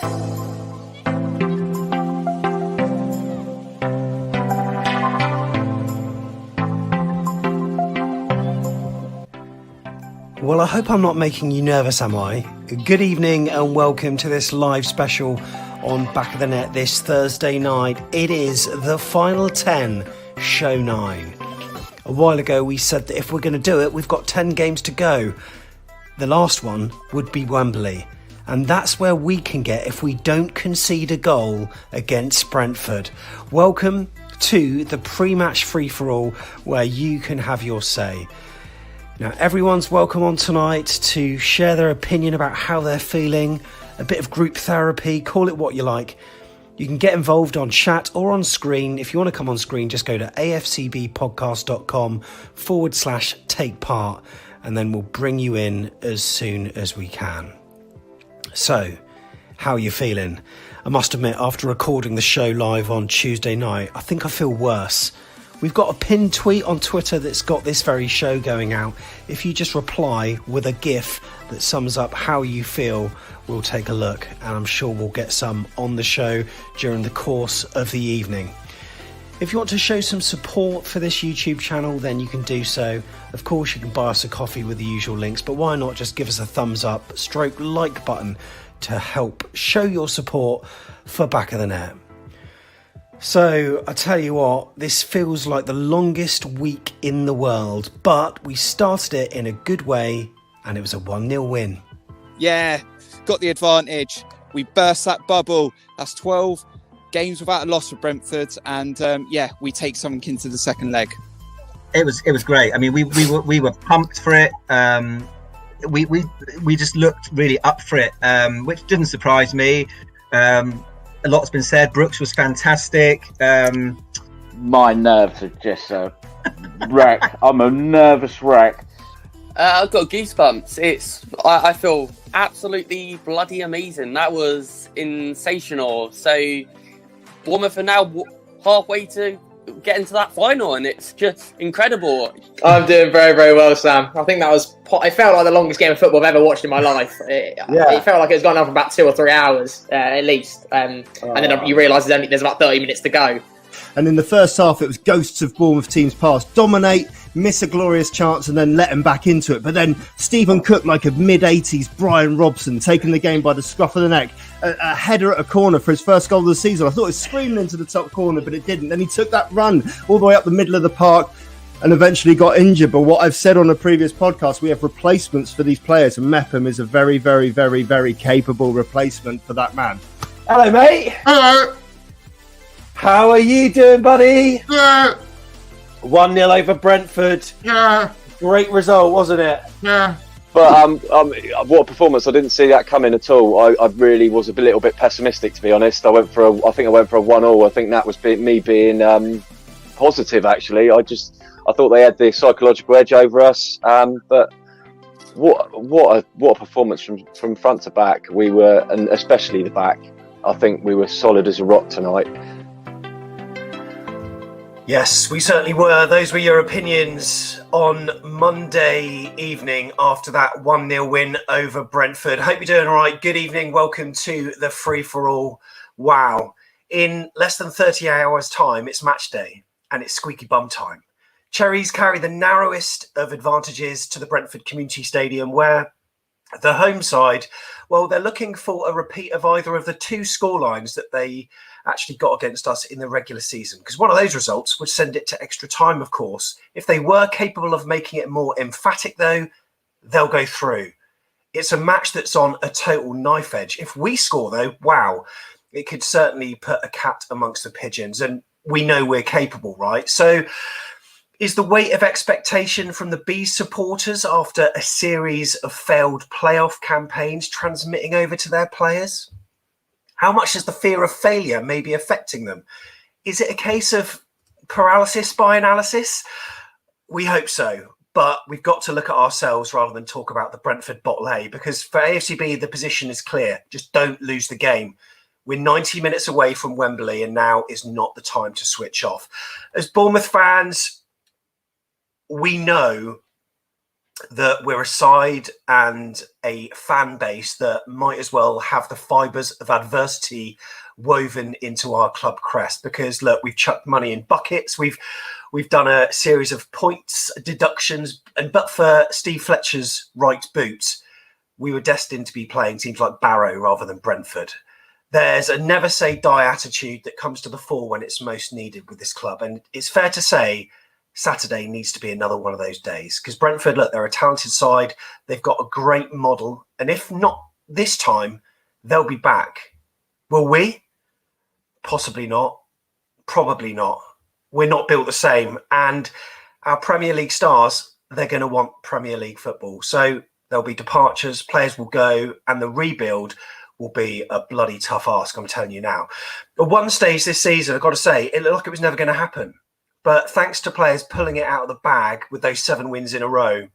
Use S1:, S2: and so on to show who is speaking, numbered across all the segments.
S1: Well, I hope I'm not making you nervous, am I? Good evening and welcome to this live special on Back of the Net this Thursday night. It is the Final 10, Show 9. A while ago we said that if we're going to do it, we've got 10 games to go. The last one would be Wembley. And that's where we can get if we don't concede a goal against Brentford. Welcome to the pre-match free-for-all where you can have your say. Now, everyone's welcome on tonight to share their opinion about how they're feeling, a bit of group therapy, call it what you like. You can get involved on chat or on screen. If you want to come on screen, just go to afcbpodcast.com/take part, and then we'll bring you in as soon as we can. So, how are you feeling? I must admit, after recording the show live on Tuesday night, I think I feel worse. We've got a pinned tweet on Twitter that's got this very show going out. If you just reply with a GIF that sums up how you feel, we'll take a look, and I'm sure we'll get some on the show during the course of the evening. If you want to show some support for this YouTube channel, then you can do so. Of course, you can buy us a coffee with the usual links, but why not just give us a thumbs up, stroke like button to help show your support for Back of the Net. So, I tell you what, this feels like the longest week in the world, but we started it in a good way, and it was a 1-0 win.
S2: Yeah, got the advantage. We burst that bubble. That's 12 games without a loss for Brentford, and we take something into the second leg.
S3: It was great. I mean, we were pumped for it. We just looked really up for it, which didn't surprise me. A lot's been said. Brooks was fantastic.
S4: My nerves are just a wreck. I'm a nervous wreck.
S5: I've got goosebumps. I feel absolutely bloody amazing. That was sensational. So Bournemouth are now halfway to get into that final, and it's just incredible.
S6: I'm doing very, very well, Sam. I think it felt like the longest game of football I've ever watched in my life. It felt like it was gone on for about 2 or 3 hours at least, and then you realise there's about 30 minutes to go.
S7: And in the first half, it was ghosts of Bournemouth teams past. Dominate, miss a glorious chance, and then let them back into it. But then Stephen Cook, like a mid-80s Brian Robson, taking the game by the scruff of the neck. A header at a corner for his first goal of the season. I thought it was screaming into the top corner, but it didn't. Then he took that run all the way up the middle of the park and eventually got injured. But what I've said on a previous podcast, we have replacements for these players, and Mepham is a very, very, very, very capable replacement for that man.
S1: Hello, mate.
S7: Hello.
S1: How are you doing, buddy?
S7: Yeah.
S1: 1-0 over Brentford.
S7: Yeah.
S1: Great result, wasn't it?
S7: Yeah.
S4: But what a performance! I didn't see that coming at all. I really was a little bit pessimistic, to be honest. I think I went for a 1-1. I think that was me being positive. Actually, I thought they had the psychological edge over us. But what a performance from front to back. We were, and especially the back. I think we were solid as a rock tonight.
S1: Yes, we certainly were. Those were your opinions on Monday evening after that 1-0 win over Brentford. Hope you're doing all right. Good evening. Welcome to the free-for-all. Wow. In less than 30 hours' time, it's match day and it's squeaky bum time. Cherries carry the narrowest of advantages to the Brentford Community Stadium, where the home side, well, they're looking for a repeat of either of the 2 scorelines that they actually got against us in the regular season, because one of those results would send it to extra time, of course. If they were capable of making it more emphatic, though, they'll go through. It's a match that's on a total knife edge. If we score, though, wow, it could certainly put a cat amongst the pigeons, and we know we're capable, right? So is the weight of expectation from the Bees supporters after a series of failed playoff campaigns transmitting over to their players? How much is the fear of failure maybe affecting them? Is it a case of paralysis by analysis? We hope so, but we've got to look at ourselves rather than talk about the Brentford bottle A, because for AFCB, the position is clear. Just don't lose the game. We're 90 minutes away from Wembley, and now is not the time to switch off. As Bournemouth fans, we know that we're a side and a fan base that might as well have the fibres of adversity woven into our club crest. Because look, we've chucked money in buckets, we've done a series of points deductions, and but for Steve Fletcher's right boot, we were destined to be playing teams like Barrow rather than Brentford. There's a never say die attitude that comes to the fore when it's most needed with this club, and it's fair to say Saturday needs to be another one of those days, because Brentford, look, they're a talented side. They've got a great model. And if not this time, they'll be back. Will we? Possibly not. Probably not. We're not built the same. And our Premier League stars, they're going to want Premier League football. So there'll be departures, players will go, and the rebuild will be a bloody tough ask, I'm telling you now. At one stage this season, I've got to say, it looked like it was never going to happen. But thanks to players pulling it out of the bag with those 7 wins in a row,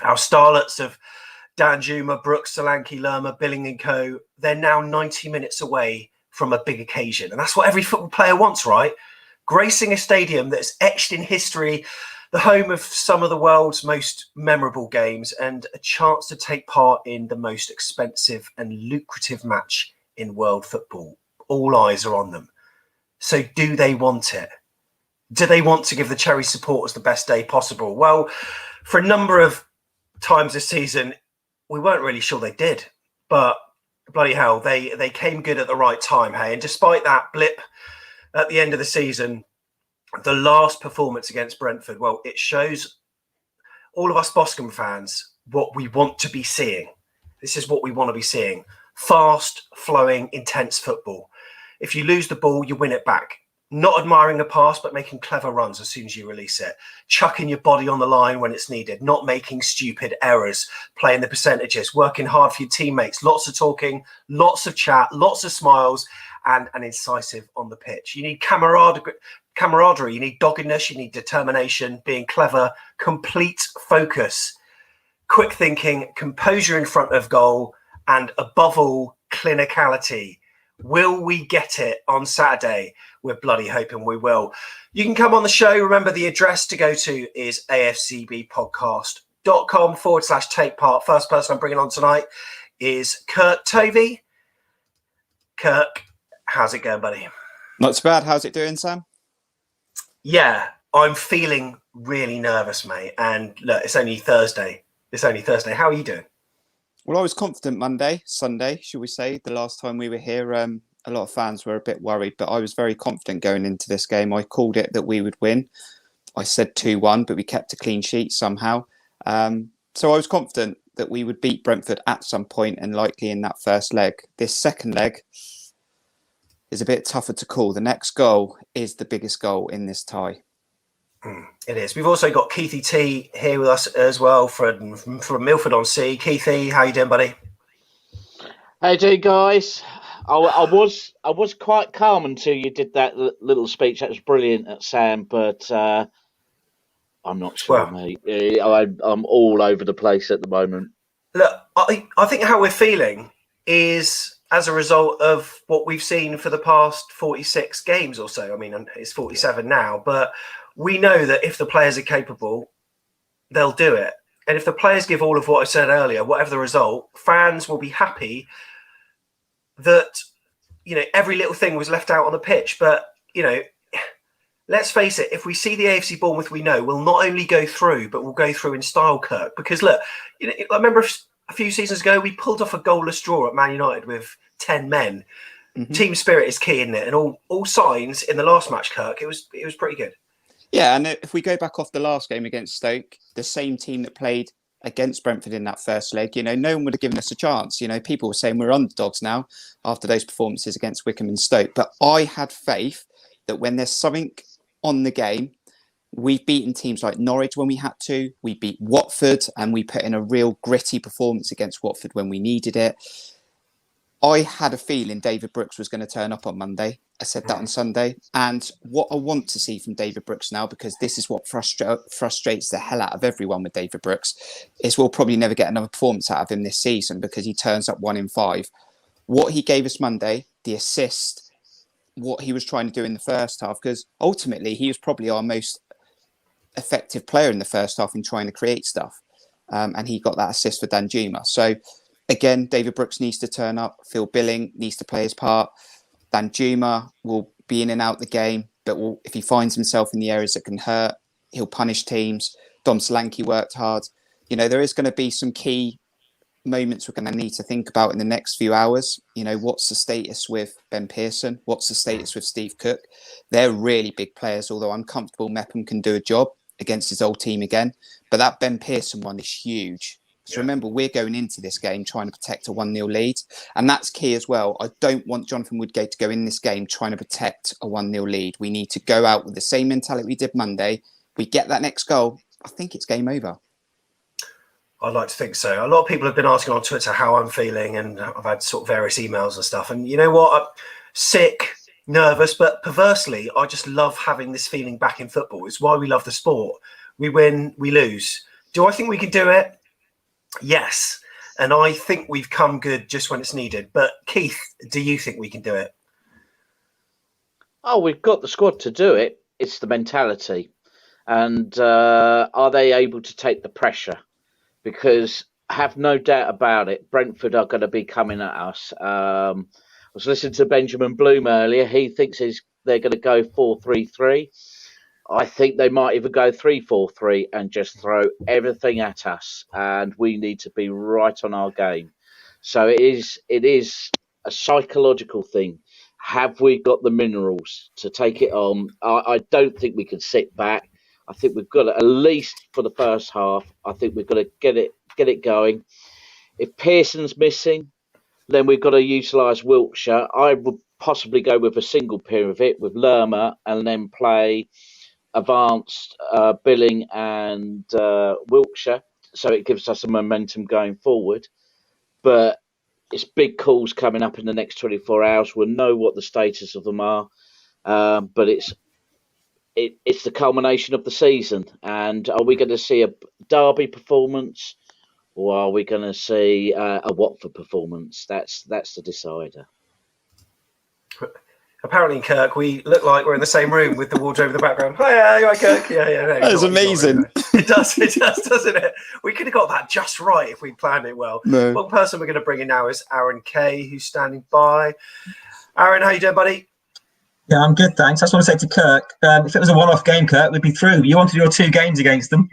S1: our starlets of Danjuma, Brooks, Solanke, Lerma, Billing and co, they're now 90 minutes away from a big occasion. And that's what every football player wants, right? Gracing a stadium that's etched in history, the home of some of the world's most memorable games, and a chance to take part in the most expensive and lucrative match in world football. All eyes are on them. So do they want it? Do they want to give the Cherry supporters the best day possible? Well, for a number of times this season, we weren't really sure they did. But bloody hell, they came good at the right time, hey? And despite that blip at the end of the season, the last performance against Brentford, well, it shows all of us Boscombe fans what we want to be seeing. This is what we want to be seeing. Fast, flowing, intense football. If you lose the ball, you win it back. Not admiring a pass, but making clever runs as soon as you release it. Chucking your body on the line when it's needed. Not making stupid errors. Playing the percentages. Working hard for your teammates. Lots of talking, lots of chat, lots of smiles, and incisive on the pitch. You need camaraderie. You need doggedness. You need determination. Being clever. Complete focus. Quick thinking. Composure in front of goal. And above all, clinicality. Will we get it on Saturday? We're bloody hoping we will. You can come on the show. Remember, the address to go to is afcbpodcast.com/take part. First person I'm bringing on tonight is Kirk Tovey. Kirk, how's it going, buddy?
S2: Not too bad. How's it doing, Sam?
S1: Yeah, I'm feeling really nervous, mate. And look, it's only Thursday. How are you doing?
S2: Well, I was confident Sunday, should we say. The last time we were here, a lot of fans were a bit worried, but I was very confident going into this game. I called it that we would win. I said 2-1, but we kept a clean sheet somehow. So I was confident that we would beat Brentford at some point, and likely in that first leg. This second leg is a bit tougher to call. The next goal is the biggest goal in this tie.
S1: It is. We've also got Keithy T here with us as well from Milford on Sea. Keithy, how you doing, buddy?
S8: How you doing, guys? I was quite calm until you did that little speech. That was brilliant at Sam, but I'm not sure, mate. I'm all over the place at the moment.
S1: Look, I think how we're feeling is as a result of what we've seen for the past 46 games or so. I mean, it's 47 now, but we know that if the players are capable, they'll do it. And if the players give all of what I said earlier, whatever the result, fans will be happy that, every little thing was left out on the pitch. But, let's face it, if we see the AFC Bournemouth we know, we'll not only go through, but we'll go through in style, Kirk. Because, look, I remember a few seasons ago, we pulled off a goalless draw at Man United with 10 men. Mm-hmm. Team spirit is key, isn't it? And all signs in the last match, Kirk, it was pretty good.
S2: Yeah, and if we go back off the last game against Stoke, the same team that played against Brentford in that first leg, no one would have given us a chance. People were saying we're underdogs now after those performances against Wycombe and Stoke. But I had faith that when there's something on the game, we've beaten teams like Norwich when we had to. We beat Watford and we put in a real gritty performance against Watford when we needed it. I had a feeling David Brooks was going to turn up on Monday. I said that on Sunday. And what I want to see from David Brooks now, because this is what frustrates the hell out of everyone with David Brooks, is we'll probably never get another performance out of him this season because he turns up 1 in 5. What he gave us Monday, the assist, what he was trying to do in the first half, because ultimately he was probably our most effective player in the first half in trying to create stuff. and he got that assist for Danjuma. So again, David Brooks needs to turn up. Phil Billing needs to play his part. Danjuma will be in and out the game, but if he finds himself in the areas that can hurt, he'll punish teams. Dom Solanke worked hard. There is going to be some key moments we're going to need to think about in the next few hours. What's the status with Ben Pearson? What's the status with Steve Cook? They're really big players, although I'm comfortable Mepham can do a job against his old team again. But that Ben Pearson one is huge. So remember, we're going into this game trying to protect a 1-0 lead. And that's key as well. I don't want Jonathan Woodgate to go in this game trying to protect a 1-0 lead. We need to go out with the same mentality we did Monday. We get that next goal, I think it's game over.
S1: I'd like to think so. A lot of people have been asking on Twitter how I'm feeling, and I've had sort of various emails and stuff. And you know what? I'm sick, nervous, but perversely, I just love having this feeling back in football. It's why we love the sport. We win, we lose. Do I think we can do it? Yes. And I think we've come good just when it's needed. But Keith, do you think we can do it?
S8: Oh, we've got the squad to do it. It's the mentality. And are they able to take the pressure? Because I have no doubt about it, Brentford are going to be coming at us. I was listening to Benjamin Bloom earlier. He thinks they're going to go 4-3-3. I think they might even go 3-4-3 and just throw everything at us. And we need to be right on our game. So it is a psychological thing. Have we got the minerals to take it on? I don't think we can sit back. I think we've got to, at least for the first half, I think we've got to get it going. If Pearson's missing, then we've got to utilise Wiltshire. I would possibly go with a single pivot with Lerma and then play advanced Billing and Wiltshire. So it gives us a momentum going forward. But it's big calls coming up in the next 24 hours. We'll know what the status of them are. But it's the culmination of the season. And are we going to see a Derby performance, or are we going to see a Watford performance? That's the decider.
S1: Apparently, Kirk, we look like we're in the same room with the wardrobe in the background. Hi, you right, Kirk? Yeah. No,
S2: that is amazing.
S1: It does, doesn't it? We could have got that just right if we planned it well.
S2: No.
S1: One person we're going to bring in now is Aaron Kay, who's standing by. Aaron, how you doing, buddy?
S3: Yeah, I'm good, thanks. I just want to say to Kirk, if it was a one-off game, Kirk, we'd be through. You wanted your 2 games against them.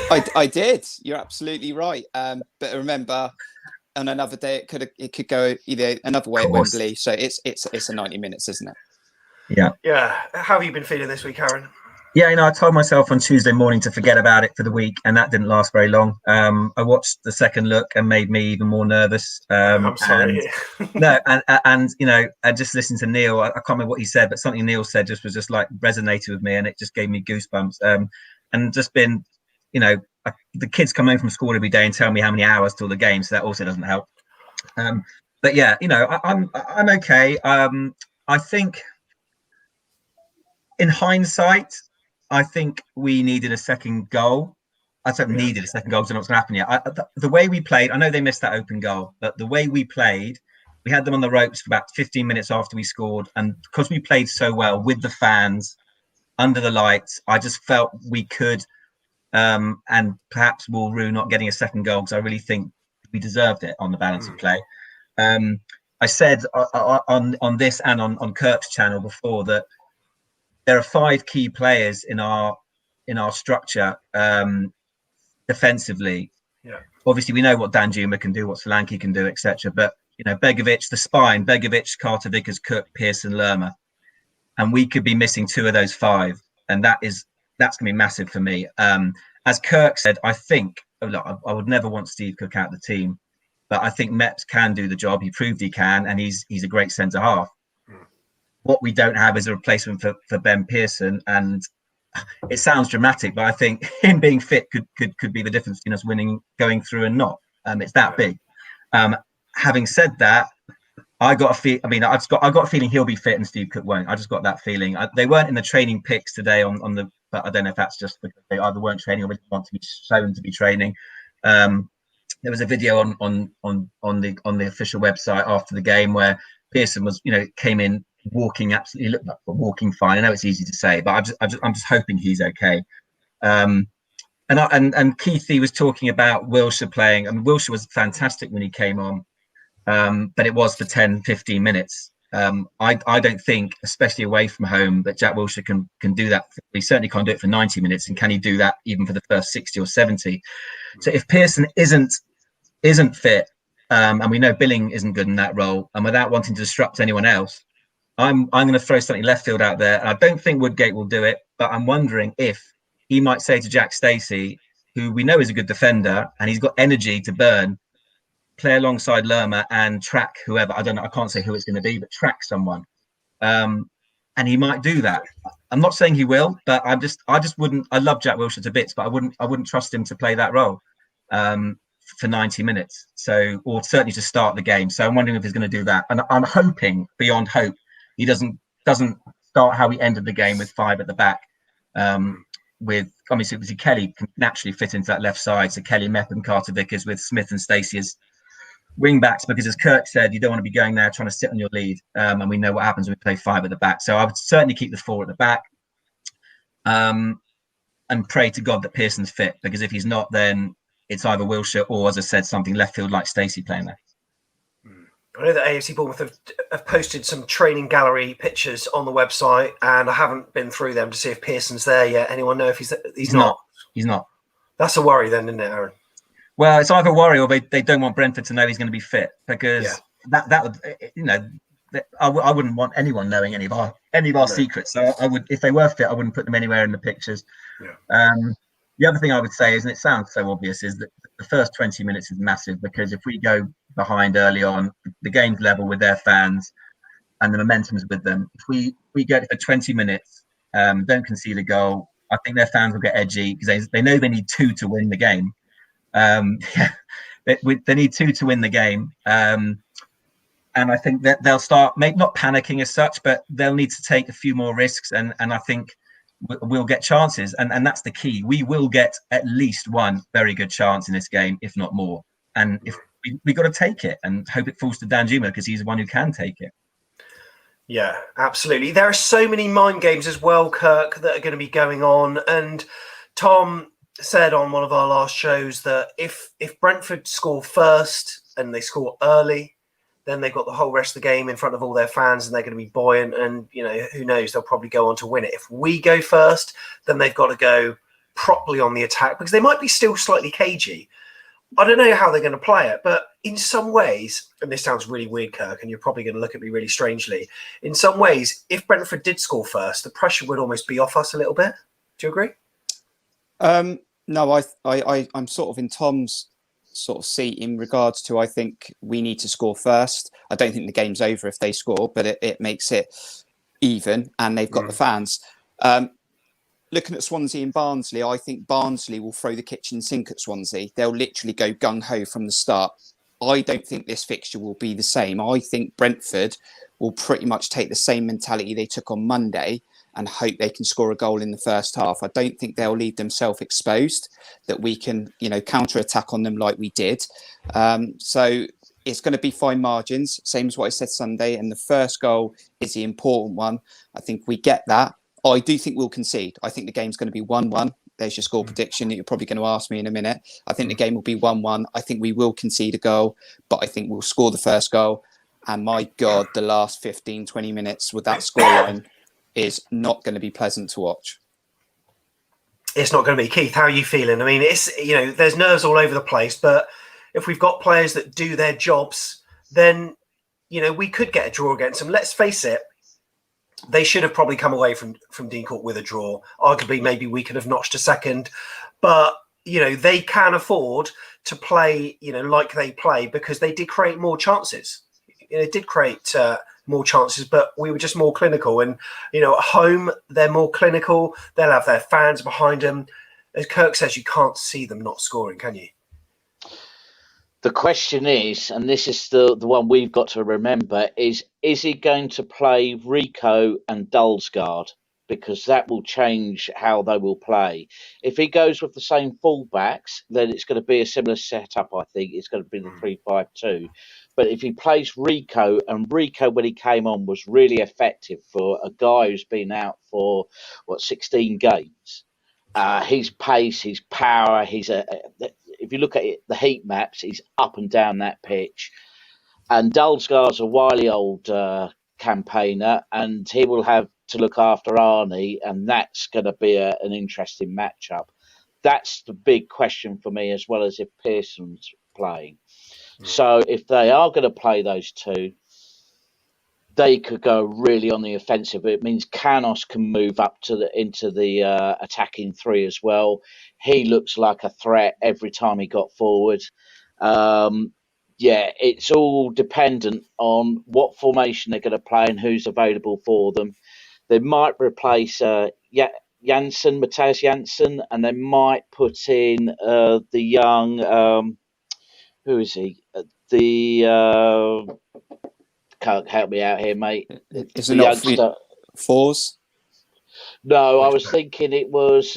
S2: I did. You're absolutely right. But remember, on another day, it could go either another way at Wembley. So it's a 90 minutes, isn't it?
S1: Yeah. How have you been feeling this week, Aaron?
S3: Yeah, I told myself on Tuesday morning to forget about it for the week, and that didn't last very long. I watched the second look and made me even more nervous.
S1: I'm sorry.
S3: And I just listened to Neil. I can't remember what he said, but something Neil said was just like resonated with me, and it just gave me goosebumps. And just been, the kids come home from school every day and tell me how many hours till the game, so that also doesn't help. But yeah, I'm okay. I think in hindsight, I think we needed a second goal. I don't needed a second goal because I don't know what's going to happen yet. The way we played, I know they missed that open goal, but the way we played, we had them on the ropes for about 15 minutes after we scored. And because we played so well with the fans, under the lights, I just felt we could, and perhaps Woolroo not getting a second goal, because I really think we deserved it on the balance of play. I said on this and on Kirk's channel before that there are 5 key players in our structure defensively.
S1: Yeah.
S3: Obviously, we know what Danjuma can do, what Solanke can do, etc. But Begovic, the spine: Begovic, Carter Vickers, Cook, Pearson, Lerma, and we could be missing 2 of those 5, and that's going to be massive for me. As Kirk said, I think I would never want Steve Cook out of the team, but I think Meps can do the job. He proved he can, and he's a great centre half. What we don't have is a replacement for Ben Pearson, and it sounds dramatic, but I think him being fit could be the difference between us winning, going through, and not. It's that big. Having said that, I got a feeling he'll be fit and Steve Cook won't. I just got that feeling. They weren't in the training pics today but I don't know if that's just because they either weren't training or didn't want to be shown to be training. There was a video on the official website after the game where Pearson was, came in walking, absolutely looked like walking fine. I know it's easy to say, but I'm just hoping he's okay. And Keithy was talking about Wilshere playing. I mean, Wilshere was fantastic when he came on, but it was for 10, 15 minutes. I don't think, especially away from home, that Jack Wilshere can do that. He certainly can't do it for 90 minutes, and can he do that even for the first 60 or 70? So if Pearson isn't fit, and we know Billing isn't good in that role, and without wanting to disrupt anyone else, I'm going to throw something left field out there. And I don't think Woodgate will do it, but I'm wondering if he might say to Jack Stacey, who we know is a good defender and he's got energy to burn, play alongside Lerma and track whoever. I don't know. I can't say who it's going to be, but track someone. And he might do that. I'm not saying he will, but I just wouldn't. I love Jack Wilshere to bits, but I wouldn't trust him to play that role for 90 minutes. So, or certainly to start the game. So I'm wondering if he's going to do that. And I'm hoping beyond hope he doesn't start how he ended the game with 5 at the back. With obviously Kelly can naturally fit into that left side. So Kelly, Mep and Carter Vickers with Smith and Stacey as wing backs, because as Kirk said, you don't want to be going there trying to sit on your lead. And we know what happens when we play 5 at the back. So I would certainly keep the 4 at the back. And pray to God that Pearson's fit, because if he's not, then it's either Wilshere or, as I said, something left field like Stacey playing there.
S1: I know that AFC Bournemouth have posted some training gallery pictures on the website, and I haven't been through them to see if Pearson's there yet. Anyone know if he's not?
S3: He's not.
S1: That's a worry then, isn't it, Aaron?
S3: Well, it's either a worry or they don't want Brentford to know he's going to be fit, because that would, you know, I wouldn't want anyone knowing any of our secrets. So I would, if they were fit, I wouldn't put them anywhere in the pictures. Yeah. The other thing I would say is, and it sounds so obvious, is that the first 20 minutes is massive, because if we go behind early on, the game's level with their fans and the momentum's with them. If we get it for 20 minutes, don't concede a goal, I think their fans will get edgy, because they know they need 2 to win the game. They need 2 to win the game. And I think that they'll start, maybe not panicking as such, but they'll need to take a few more risks. And I think we'll get chances. And that's the key. We will get at least one very good chance in this game, if not more. And if we got to take it and hope it falls to Danjuma, because he's the one who can take it.
S1: Yeah, absolutely. There are so many mind games as well, Kirk, that are going to be going on. And Tom said on one of our last shows that if Brentford score first and they score early, then they've got the whole rest of the game in front of all their fans, and they're going to be buoyant, and, you know, who knows, they'll probably go on to win it. If we go first, then they've got to go properly on the attack, because they might be still slightly cagey. I don't know how they're going to play it, but in some ways, and this sounds really weird, Kirk, and you're probably going to look at me really strangely, in some ways, if Brentford did score first, the pressure would almost be off us a little bit. Do you agree?
S2: No, I'm sort of in Tom's sort of seat in regards to, I think we need to score first. I don't think the game's over if they score, but it makes it even, and they've got the fans. Looking at Swansea and Barnsley, I think Barnsley will throw the kitchen sink at Swansea. They'll literally go gung-ho from the start. I don't think this fixture will be the same. I think Brentford will pretty much take the same mentality they took on Monday and hope they can score a goal in the first half. I don't think they'll leave themselves exposed, that we can, you know, counter-attack on them like we did. So it's going to be fine margins, same as what I said Sunday. And the first goal is the important one. I think we get that. I do think we'll concede. I think the game's going to be 1-1. There's your score prediction that you're probably going to ask me in a minute. I think the game will be 1-1. I think we will concede a goal, but I think we'll score the first goal. And my God, the last 15, 20 minutes with that scoreline is not going to be pleasant to watch.
S1: It's not going to be. Keith, how are you feeling? I mean, it's, you know, there's nerves all over the place, but if we've got players that do their jobs, then, you know, we could get a draw against them. Let's face it, they should have probably come away from Dean Court with a draw. Arguably, maybe we could have notched a second, but, you know, they can afford to play, you know, like they play, because they did create more chances. They did create more chances, but we were just more clinical. And, you know, at home, they're more clinical. They'll have their fans behind them. As Kirk says, you can't see them not scoring, can you?
S8: The question is, and this is the one we've got to remember, is he going to play Rico and Dalsgaard? Because that will change how they will play. If he goes with the same fullbacks, then it's going to be a similar setup, I think. It's going to be the 3-5-2. But if he plays Rico, and Rico, when he came on, was really effective for a guy who's been out for, 16 games. his pace, his power, if you look at it, the heat maps, he's up and down that pitch. And Dalsgaard's a wily old campaigner, and he will have to look after Arnie, and that's going to be an interesting matchup. That's the big question for me, as well as if Pearson's playing. So if they are going to play those two, they could go really on the offensive. It means Canos can move up into the attacking three as well. He looks like a threat every time he got forward. It's all dependent on what formation they're going to play and who's available for them. They might replace Matthias Janssen, and they might put in the young, who is he? Can't help me out here, mate.
S2: Is it not Fours?
S8: No, I was thinking it was.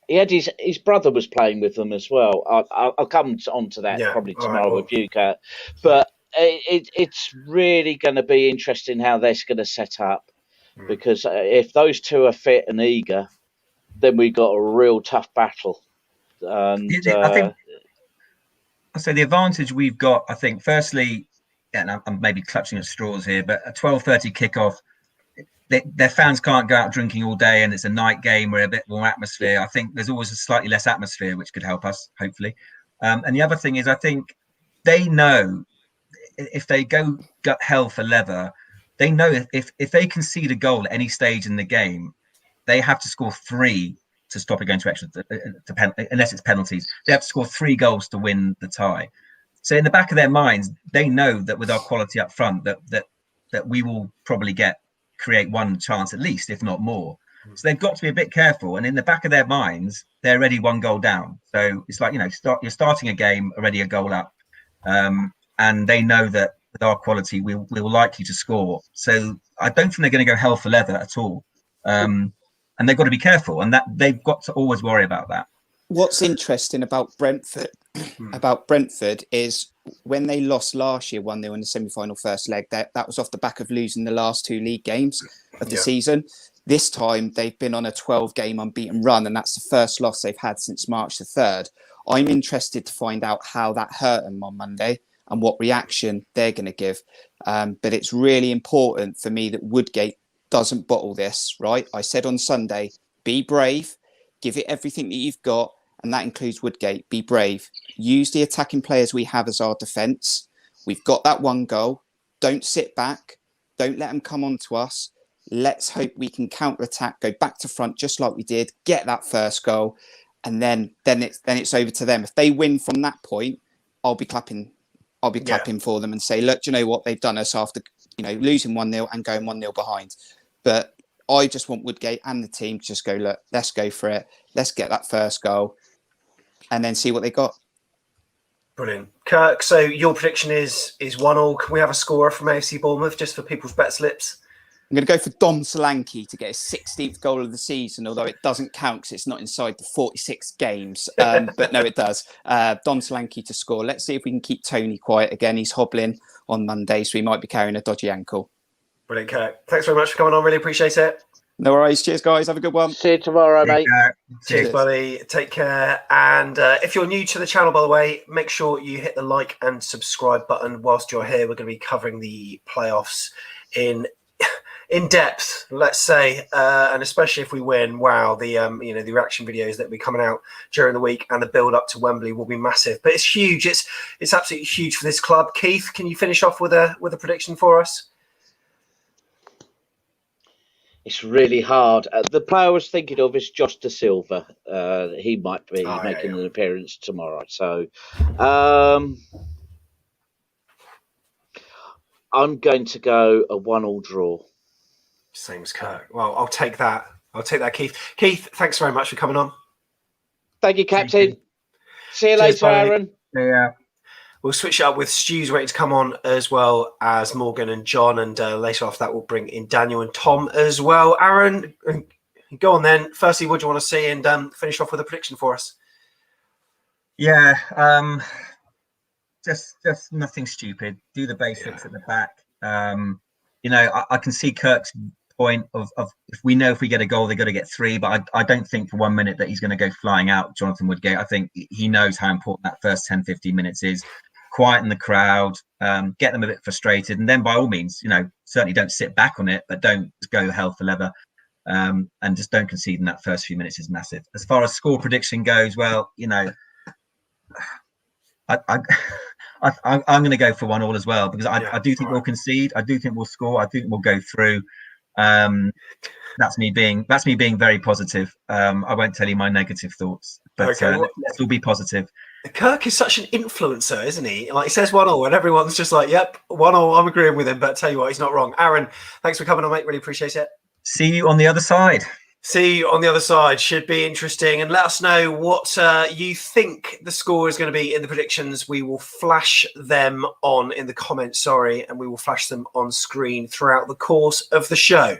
S8: He had his brother was playing with them as well. I'll come on to that probably tomorrow with you, Kurt. But it's really going to be interesting how they're going to set up, because if those two are fit and eager, then we've got a real tough battle. And
S3: I think so. The advantage we've got, I think, firstly, and I'm maybe clutching at straws here, but a 12:30 kickoff. Their fans can't go out drinking all day, and it's a night game where a bit more atmosphere. I think there's always a slightly less atmosphere, which could help us, hopefully. And the other thing is, I think they know if they go gut hell for leather, they know if they concede a goal at any stage in the game, they have to score 3 to stop it going to extra, unless it's penalties. They have to score 3 goals to win the tie. So in the back of their minds, they know that with our quality up front, that we will probably create one chance at least, if not more. So they've got to be a bit careful. And in the back of their minds, they're already 1 goal down. So it's like, you're starting a game already a goal up. And they know that with our quality, we're likely to score. So I don't think they're going to go hell for leather at all. And they've got to be careful. And that they've got to always worry about that.
S2: What's interesting about Brentford is when they lost last year 1-0 in the semi-final first leg, that was off the back of losing the last 2 league games of the season. This time they've been on a 12-game unbeaten run, and that's the first loss they've had since March the 3rd. I'm interested to find out how that hurt them on Monday and what reaction they're going to give. But it's really important for me that Woodgate doesn't bottle this, right? I said on Sunday, be brave, give it everything that you've got, and that includes Woodgate. Be brave. Use the attacking players we have as our defence. We've got that 1 goal. Don't sit back. Don't let them come on to us. Let's hope we can counter-attack, go back to front just like we did, get that first goal, and then it's over to them. If they win from that point, I'll be clapping for them and say, look, do you know what? They've done us after losing 1-0 and going 1-0 behind. But I just want Woodgate and the team to just go, look, let's go for it. Let's get that first goal and then see what they got.
S1: Brilliant. Kirk, so your prediction is 1-1. Can we have a scorer from AFC Bournemouth just for people's bet slips?
S2: I'm going to go for Dom Solanke to get his 16th goal of the season, although it doesn't count because it's not inside the 46 games. But no, it does. Dom Solanke to score. Let's see if we can keep Tony quiet again. He's hobbling on Monday, so he might be carrying a dodgy ankle.
S1: Brilliant, Kirk. Thanks very much for coming on. Really appreciate it.
S2: No worries. Cheers, guys. Have a good one.
S8: See you tomorrow, mate.
S1: Cheers, buddy. Take care. And if you're new to the channel, by the way, make sure you hit the like and subscribe button. Whilst you're here, we're going to be covering the playoffs in depth, let's say, and especially if we win. Wow, the the reaction videos that will be coming out during the week and the build up to Wembley will be massive. But it's huge. It's absolutely huge for this club. Keith, can you finish off with a prediction for us?
S8: It's really hard. The player I was thinking of is Josh Da Silva. He might be making an appearance tomorrow. So I'm going to go a 1-1 draw.
S1: Same as Kirk. Well, I'll take that. Keith. Keith, thanks very much for coming on.
S8: Thank you, Captain. See you later, Aaron.
S3: Yeah.
S1: We'll switch it up with Stu's ready to come on, as well as Morgan and John. And later after that, we'll bring in Daniel and Tom as well. Aaron, go on then. Firstly, what do you want to see? And finish off with a prediction for us.
S3: Yeah. Just nothing stupid. Do the basics at the back. I can see Kirk's point of if we know if we get a goal, they've got to get 3. But I don't think for 1 minute that he's going to go flying out, Jonathan Woodgate. I think he knows how important that first 10, 15 minutes is. Quieten the crowd, get them a bit frustrated, and then by all means, certainly don't sit back on it, but don't go hell for leather, and just don't concede in that first few minutes is massive. As far as score prediction goes, well, I'm going to go for 1-1 as well, because I do think we'll concede. I do think we'll score. I think we'll go through. That's me being very positive. I won't tell you my negative thoughts, but let's all be positive.
S1: Kirk is such an influencer, isn't he? Like, he says 1-1 and everyone's just like, yep, 1-1, I'm agreeing with him, but tell you what, he's not wrong. Aaron, thanks for coming on, mate. Really appreciate it.
S3: See you on the other side.
S1: See you on the other side. Should be interesting. And let us know what you think the score is going to be in the predictions. We will flash them on in the comments, and we will flash them on screen throughout the course of the show.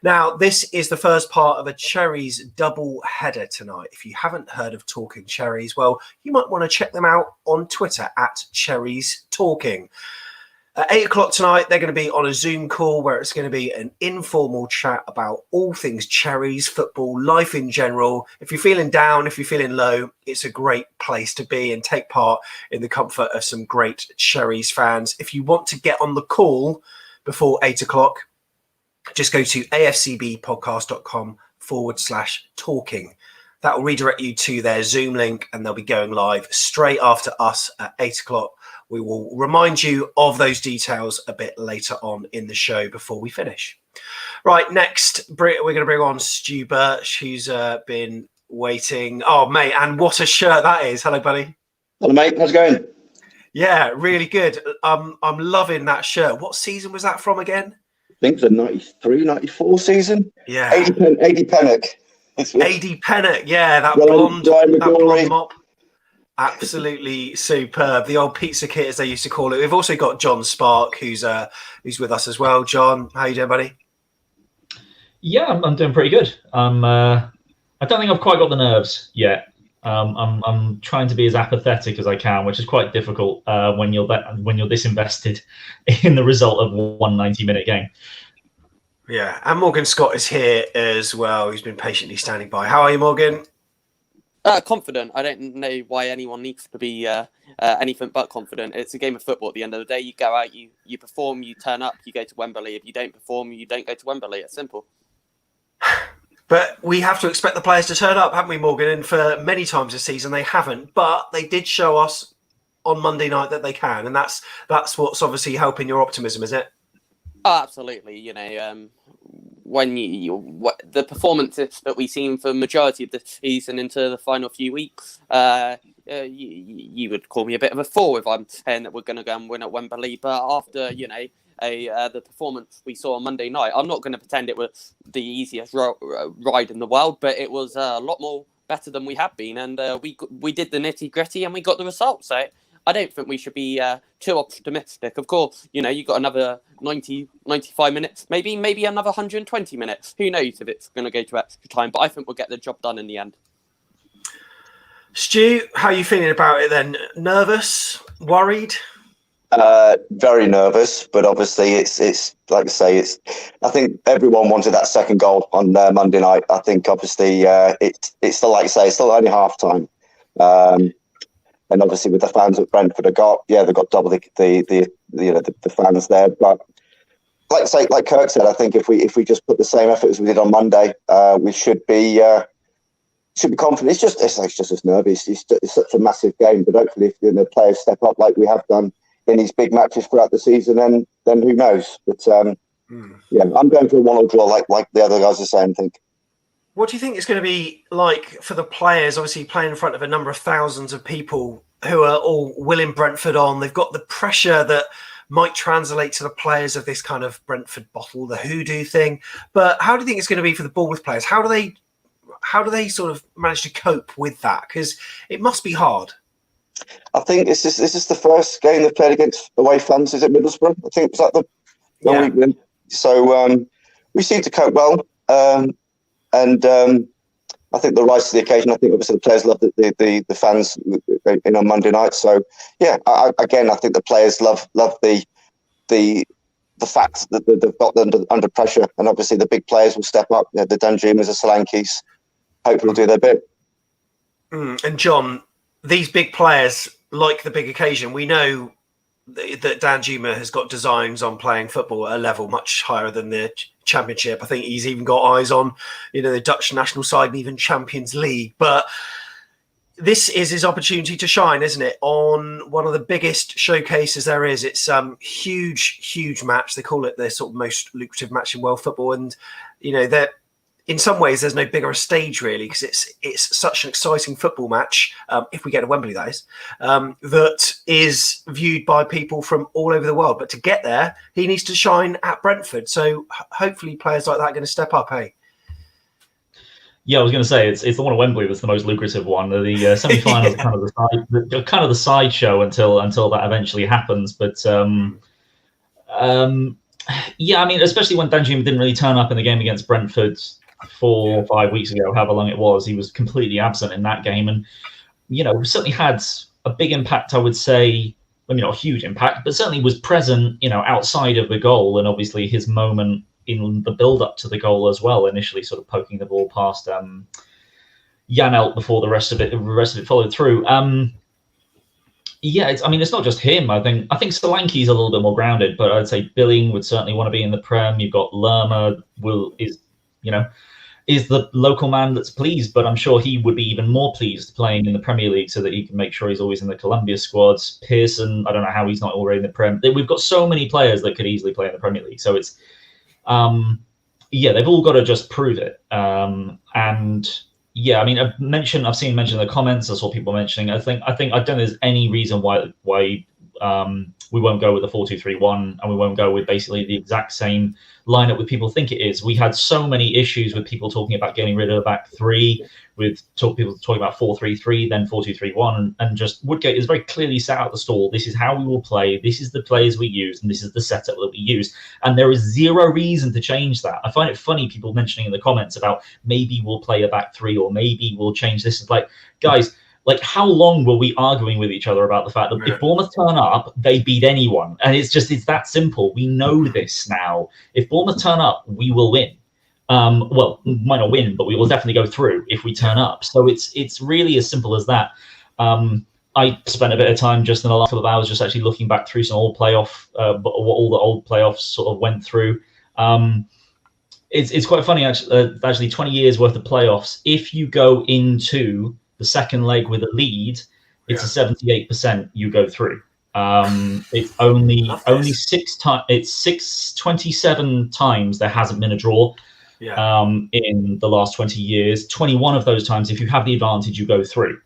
S1: Now, this is the first part of a Cherries double header tonight. If you haven't heard of Talking Cherries, well, you might want to check them out on Twitter at Cherries Talking. At 8 o'clock tonight, they're going to be on a Zoom call where it's going to be an informal chat about all things Cherries, football, life in general. If you're feeling down, if you're feeling low, it's a great place to be and take part in the comfort of some great Cherries fans. If you want to get on the call before 8 o'clock, just go to afcbpodcast.com/talking. That will redirect you to their Zoom link, and they'll be going live straight after us at 8 o'clock. We will remind you of those details a bit later on in the show before we finish. Right, next, we're going to bring on Stu Birch, who's been waiting. Oh, mate, and what a shirt that is. Hello, buddy.
S9: Hello, mate. How's it going?
S1: Yeah, really good. I'm loving that shirt. What season was that from again?
S9: I think the 93, 94 season.
S1: Yeah.
S9: AD Pennock.
S1: AD Pennock, yeah, that blonde mop. Absolutely superb. The old pizza kit, as they used to call it. We've also got John Spark, who's with us as well. John, how you doing, buddy?
S10: Yeah, I'm doing pretty good. I don't think I've quite got the nerves yet. I'm trying to be as apathetic as I can, which is quite difficult when you're this invested in the result of one 90-minute game.
S1: Yeah, and Morgan Scott is here as well. He's been patiently standing by. How are you, Morgan?
S5: Confident. I don't know why anyone needs to be anything but confident. It's a game of football at the end of the day. You go out, you perform, you turn up, you go to Wembley. If you don't perform, you don't go to Wembley. It's simple.
S1: But we have to expect the players to turn up, haven't we, Morgan? And for many times this season, they haven't. But they did show us on Monday night that they can. And that's what's obviously helping your optimism, is it?
S5: Oh, absolutely. When the performances that we've seen for the majority of the season into the final few weeks, you would call me a bit of a fool if I'm saying that we're going to go and win at Wembley. But after, the performance we saw on Monday night, I'm not going to pretend it was the easiest ride in the world, but it was a lot more better than we have been. And we did the nitty gritty and we got the results. So I don't think we should be too optimistic. Of course, you've got another 90, 95 minutes, maybe another 120 minutes. Who knows if it's going to go to extra time, but I think we'll get the job done in the end.
S1: Stu, how are you feeling about it then? Nervous? Worried?
S9: Very nervous, but obviously it's like I say, I think everyone wanted that second goal on Monday night. I think obviously it's still, like I say, it's still only half time. And obviously, with the fans that Brentford have got, they've got double the fans there. But like Kirk said, I think if we just put the same effort as we did on Monday, we should be confident. It's just as nervous. It's such a massive game, but hopefully, if the players step up like we have done in these big matches throughout the season, then who knows? But I'm going for a 1-1 draw, like the other guys are saying. I think.
S1: What do you think it's going to be like for the players, obviously playing in front of a number of thousands of people who are all willing Brentford on? They've got the pressure that might translate to the players of this kind of Brentford bottle, the hoodoo thing. But how do you think it's going to be for the Bournemouth players? How do they sort of manage to cope with that? Because it must be hard.
S9: I think is this the first game they've played against away fans? Is it Middlesbrough? I think, was that the week? So we seem to cope well. And I think the rise to the occasion. I think obviously the players love the fans on Monday night. So I think the players love the the fact that they've got them under pressure, and obviously the big players will step up. The Danjumas, the Solankis, hopefully will do their bit.
S1: And John, these big players like the big occasion. We know that Danjuma has got designs on playing football at a level much higher than the Championship. I think he's even got eyes on, the Dutch national side and even Champions League. But this is his opportunity to shine, isn't it? On one of the biggest showcases there is. It's huge match. They call it the sort of most lucrative match in world football. And, that in some ways there's no bigger a stage really, because it's such an exciting football match, if we get to Wembley, that is, that is viewed by people from all over the world. But to get there, he needs to shine at Brentford. So hopefully players like that are going to step up, hey?
S10: Yeah, I was going to say it's the one at Wembley that's the most lucrative one. The semi-finals are kind of the sideshow until that eventually happens. But yeah, I mean, especially when Danjuma didn't really turn up in the game against Brentford 4 or 5 weeks ago, however long it was, he was completely absent in that game, and certainly had a big impact. I would say, I mean, not a huge impact, but certainly was present, outside of the goal, and obviously his moment in the build-up to the goal as well, initially sort of poking the ball past Janelt before the rest of it followed through. Yeah, it's not just him. I think Solanke's a little bit more grounded, but I'd say Billing would certainly want to be in the Prem. You've got Lerma is the local man that's pleased, but I'm sure he would be even more pleased playing in the Premier League so that he can make sure he's always in the Columbia squads. Pearson, I don't know how he's not already in the Prem. We've got so many players that could easily play in the Premier League, so it's they've all got to just prove it. And yeah, I mean, I've seen mentioned in the comments. I saw people mentioning. I think I don't think there's any reason why we won't go with the 4-2-3-1, and we won't go with basically the exact same lineup that people think it is. We had so many issues with people talking about getting rid of the back three, with people talking about 4-3-3, then 4-2-3-1, and just Woodgate is very clearly set out the stall. This is how we will play. This is the players we use, and this is the setup that we use. And there is zero reason to change that. I find it funny people mentioning in the comments about maybe we'll play a back three or maybe we'll change this. It's like, guys, like, how long were we arguing with each other about the fact that if Bournemouth turn up, they beat anyone? And it's that simple. We know this now. If Bournemouth turn up, we will win. Well, might not win, but we will definitely go through if we turn up. So it's really as simple as that. I spent a bit of time just in the last couple of hours just actually looking back through some old playoff, what all the old playoffs sort of went through. It's quite funny, actually 20 years worth of playoffs. If you go into the second leg with a lead, it's a 78% you go through. It's only 6 times. It's 27 times there hasn't been a draw. In the last 20 years. 21 of those times, if you have the advantage, you go through.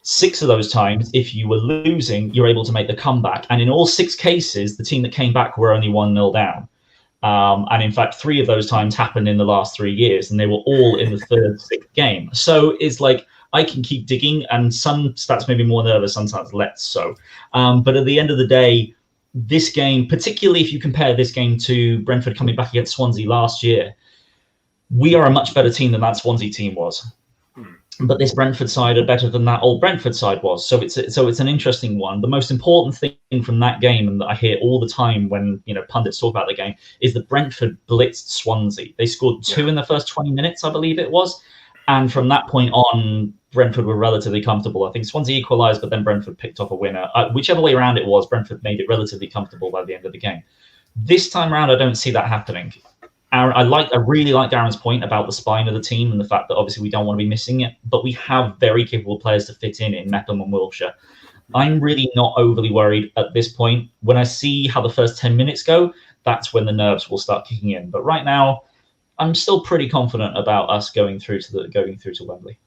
S10: 6 of those times, if you were losing, you're able to make the comeback. And in all 6 cases, the team that came back were only 1-0 down. And in fact, 3 of those times happened in the last 3 years, and they were all in the third, 6th game. So it's like, I can keep digging, and some stats may be more nervous, sometimes less so. But at the end of the day, this game, particularly if you compare this game to Brentford coming back against Swansea last year, we are a much better team than that Swansea team was. But this Brentford side are better than that old Brentford side was. So it's an interesting one. The most important thing from that game, and that I hear all the time when pundits talk about the game, is that Brentford blitzed Swansea. They scored 2 in the first 20 minutes, I believe it was. And from that point on, Brentford were relatively comfortable. I think Swansea equalised, but then Brentford picked up a winner. Whichever way around it was, Brentford made it relatively comfortable by the end of the game. This time around, I don't see that happening. I really like Darren's point about the spine of the team and the fact that obviously we don't want to be missing it, but we have very capable players to fit in Mepham and Wilshere. I'm really not overly worried at this point. When I see how the first 10 minutes go, that's when the nerves will start kicking in. But right now, I'm still pretty confident about us going through to Wembley.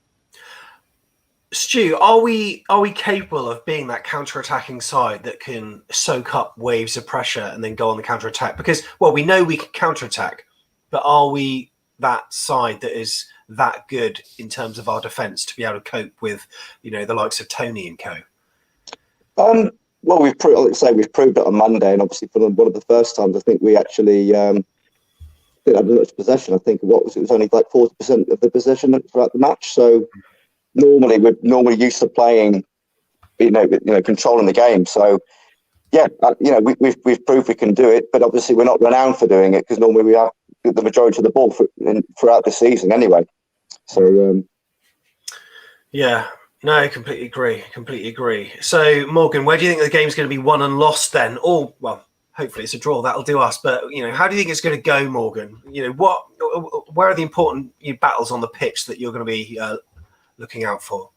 S1: Stu, are we capable of being that counter-attacking side that can soak up waves of pressure and then go on the counter-attack? Because, well, we know we can counter-attack, but are we that side that is that good in terms of our defence to be able to cope with, the likes of Tony and co?
S9: Well, we've proved it on Monday, and obviously for one of the first times, I think we actually had much possession. I think it was only like 40% of the possession throughout the match. So we're normally used to playing, controlling the game. So yeah, we've proved we can do it, but obviously we're not renowned for doing it because normally we have the majority of the ball throughout the season anyway. So
S1: yeah, no, completely agree. So Morgan, where do you think the game's going to be won and lost then? Or well, hopefully it's a draw, that'll do us. But how do you think it's going to go, Morgan? Where are the important battles on the pitch that you're going to be looking out for?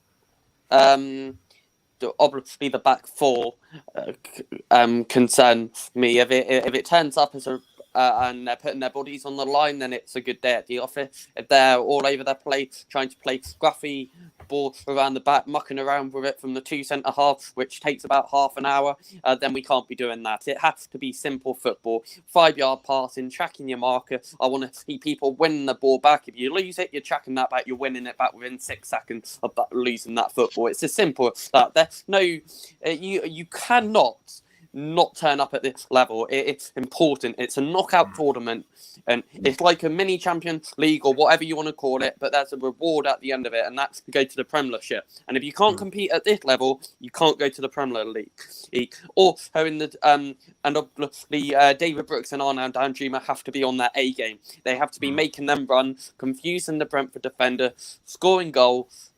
S5: Obviously the back four concerns me. If it turns up as and they're putting their bodies on the line, then it's a good day at the office. If they're all over their place, trying to play scruffy ball around the back, mucking around with it from the two centre halves, which takes about half an hour, then we can't be doing that. It has to be simple football, 5-yard passing, tracking your marker. I want to see people winning the ball back. If you lose it, you're tracking that back. You're winning it back within 6 seconds of losing that football. It's as simple as that. There's no, you cannot not turn up at this level. It's important. It's a knockout tournament, and it's like a mini Champions League or whatever you want to call it, but there's a reward at the end of it, and that's to go to the Premiership. And if you can't compete at this level, you can't go to the Premier League. Also in the and obviously David Brooks and Arnaud Danjuma have to be on their A game. They have to be making them run, confusing the Brentford defender, scoring goals,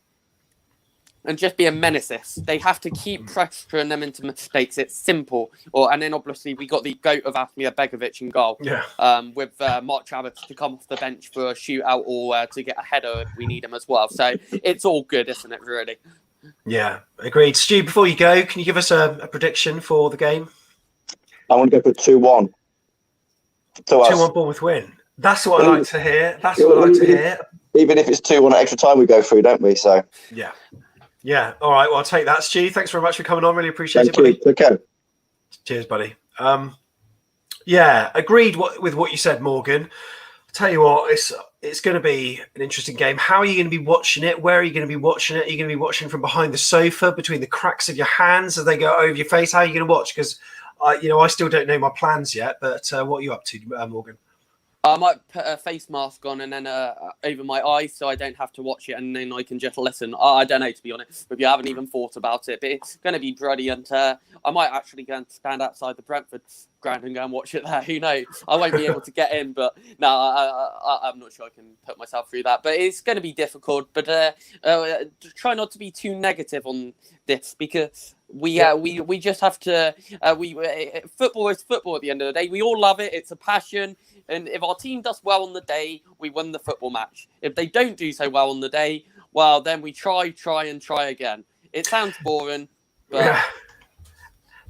S5: and just be a menace. They have to keep pressuring them into mistakes. It's simple. And then obviously we got the GOAT of Asmir Begovic in goal. Yeah. With Mark Chavez to come off the bench for a shootout or to get a header if we need him as well. So it's all good, isn't it, really?
S1: Yeah, agreed. Stu, before you go, can you give us a prediction for the game?
S9: I want to go for 2-1.
S1: 2-1 Bournemouth win. That's what I like to hear.
S9: Even if it's 2-1 at extra time, we go through, don't we? So
S1: yeah. All right. Well, I'll take that, Stu. Thanks very much for coming on. Really appreciate it, buddy.
S9: Okay.
S1: Cheers, buddy. Yeah, agreed with what you said, Morgan. I'll tell you what, it's going to be an interesting game. How are you going to be watching it? Where are you going to be watching it? Are you going to be watching from behind the sofa, between the cracks of your hands as they go over your face? How are you going to watch? Because I still don't know my plans yet. But what are you up to, Morgan?
S5: I might put a face mask on and then over my eyes so I don't have to watch it, and then I can just listen. I don't know, to be honest, but you haven't even thought about it. But it's going to be brilliant. I might actually go and stand outside the Brentford ground and go and watch it there. Who knows? I won't be able to get in, but no, I'm not sure I can put myself through that. But it's going to be difficult. But try not to be too negative on this, because we just have to. Football is football at the end of the day. We all love it. It's a passion. And if our team does well on the day, we win the football match. If they don't do so well on the day, well, then we try again. It sounds boring, but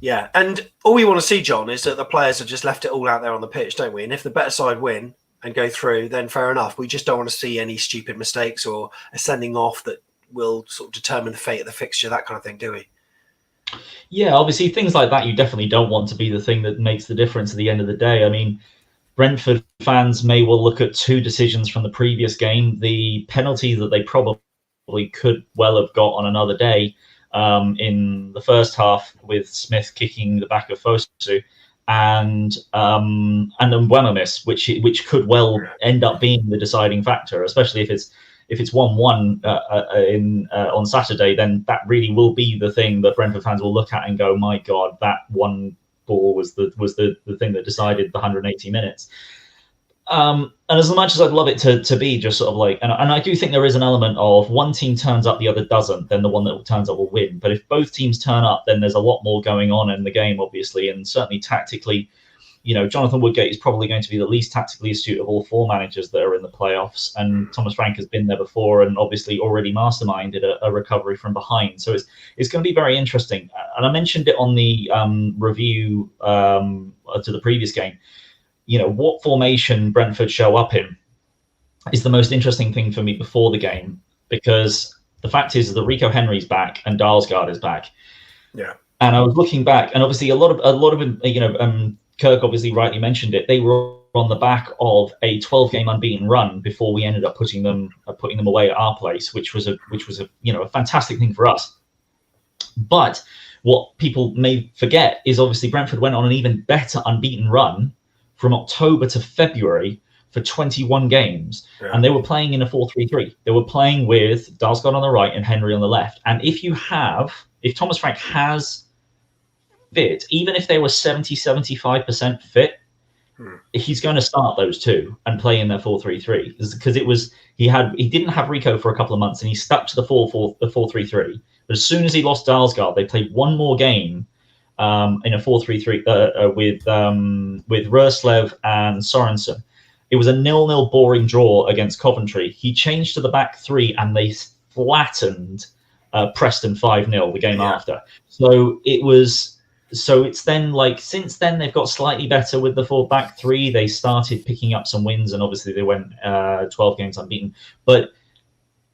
S1: yeah. And all we want to see, John, is that the players have just left it all out there on the pitch, don't we? And if the better side win and go through, then fair enough. We just don't want to see any stupid mistakes or a sending off that will sort of determine the fate of the fixture, that kind of thing, do we?
S10: Yeah, obviously things like that you definitely don't want to be the thing that makes the difference at the end of the day. I mean, Brentford fans may well look at two decisions from the previous game. The penalty that they probably could well have got on another day in the first half, with Smith kicking the back of Fosu, and then Mbeumo miss, which could well end up being the deciding factor, especially if it's 1-1 on Saturday. Then that really will be the thing that Brentford fans will look at and go, my God, that one ball was the thing that decided the 180 minutes. And as much as I'd love it to be just sort of like, and I do think there is an element of one team turns up, the other doesn't, then the one that turns up will win. But if both teams turn up, then there's a lot more going on in the game, obviously, and certainly tactically. Jonathan Woodgate is probably going to be the least tactically astute of all four managers that are in the playoffs. And Thomas Frank has been there before and obviously already masterminded a recovery from behind. So it's going to be very interesting. And I mentioned it on the review to the previous game. What formation Brentford show up in is the most interesting thing for me before the game, because the fact is that Rico Henry's back and Dalsgaard is back.
S1: Yeah.
S10: And I was looking back, and obviously a lot of Kirk obviously rightly mentioned it. They were on the back of a 12-game unbeaten run before we ended up putting them away at our place, which was a fantastic thing for us. But what people may forget is obviously Brentford went on an even better unbeaten run from October to February for 21 games, and they were playing in a 4-3-3. They were playing with Dalsgaard on the right and Henry on the left. And if Thomas Frank has fit, even if they were 70-75% fit, he's going to start those two and play in their 4-3-3 because he didn't have Rico for a couple of months and he stuck to the 4-3-3. But as soon as he lost Dalsgaard, they played one more game in a 4-3-3 with Roslev and Sorensen. It was a 0-0 boring draw against Coventry. He changed to the back three and they flattened Preston 5-0 the game after. So it's then since then they've got slightly better with the back three. They started picking up some wins and obviously they went 12 games unbeaten. But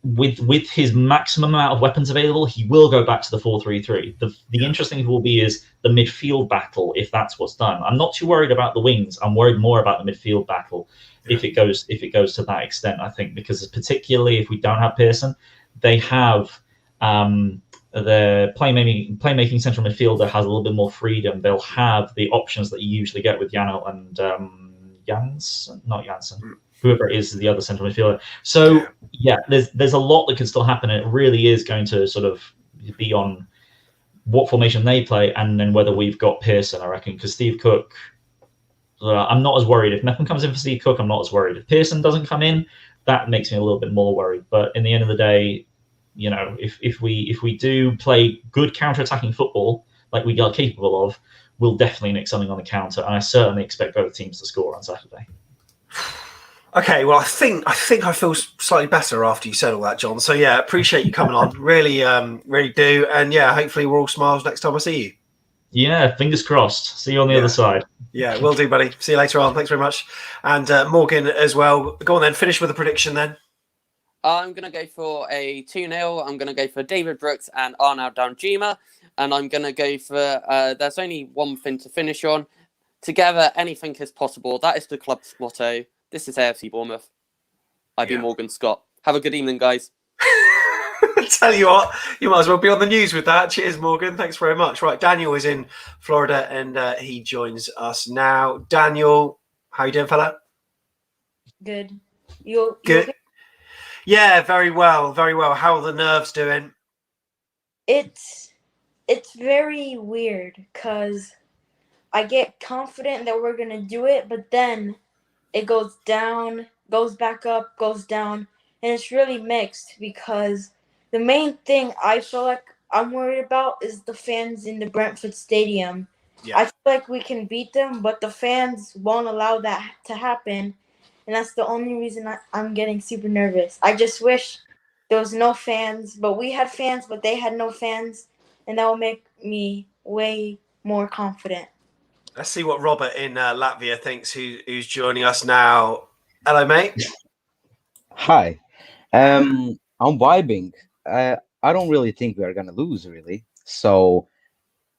S10: with his maximum amount of weapons available, he will go back to the 4-3-3. The interesting thing will be is the midfield battle if that's what's done. I'm not too worried about the wings. I'm worried more about the midfield battle if it goes to that extent. I think because particularly if we don't have Pearson, they have the playmaking central midfielder has a little bit more freedom. They'll have the options that you usually get with Jano and not Janssen. Whoever it is the other central midfielder. So there's a lot that can still happen, and it really is going to sort of be on what formation they play, and then whether we've got Pearson. I reckon because Steve Cook, I'm not as worried. If Mepham comes in for Steve Cook, I'm not as worried. If Pearson doesn't come in, that makes me a little bit more worried. But in the end of the day, if we do play good counter-attacking football like we are capable of, we'll definitely nick something on the counter, and I certainly expect both teams to score on Saturday.
S1: Okay, well, I think I feel slightly better after you said all that, John. So yeah, appreciate you coming on. Really, really do. And yeah, hopefully we're all smiles next time I see you.
S10: Yeah, fingers crossed. See you on the other side.
S1: Yeah, will do, buddy. See you later on. Thanks very much. And Morgan as well. Go on then. Finish with a prediction then.
S5: I'm going to go for a 2-0. I'm going to go for David Brooks and Arnaud Danjuma. And I'm going to go for, there's only one thing to finish on. Together, anything is possible. That is the club's motto. This is AFC Bournemouth. I've been Morgan Scott. Have a good evening, guys.
S1: Tell you what, you might as well be on the news with that. Cheers, Morgan. Thanks very much. Right, Daniel is in Florida and he joins us now. Daniel, how you doing, fella?
S11: Good. You
S1: good? Yeah, very well, very well. How are the nerves doing?
S11: It's very weird because I get confident that we're going to do it, but then it goes down, goes back up, goes down, and it's really mixed because the main thing I feel like I'm worried about is the fans in the Brentford Stadium. Yeah. I feel like we can beat them, but the fans won't allow that to happen, and that's the only reason I'm getting super nervous. I just wish there was no fans, but we had fans, but they had no fans, and that will make me way more confident.
S1: Let's see what Robert in Latvia thinks, who's joining us now. Hello, mate.
S12: Hi. I'm vibing. I don't really think we are going to lose, really. So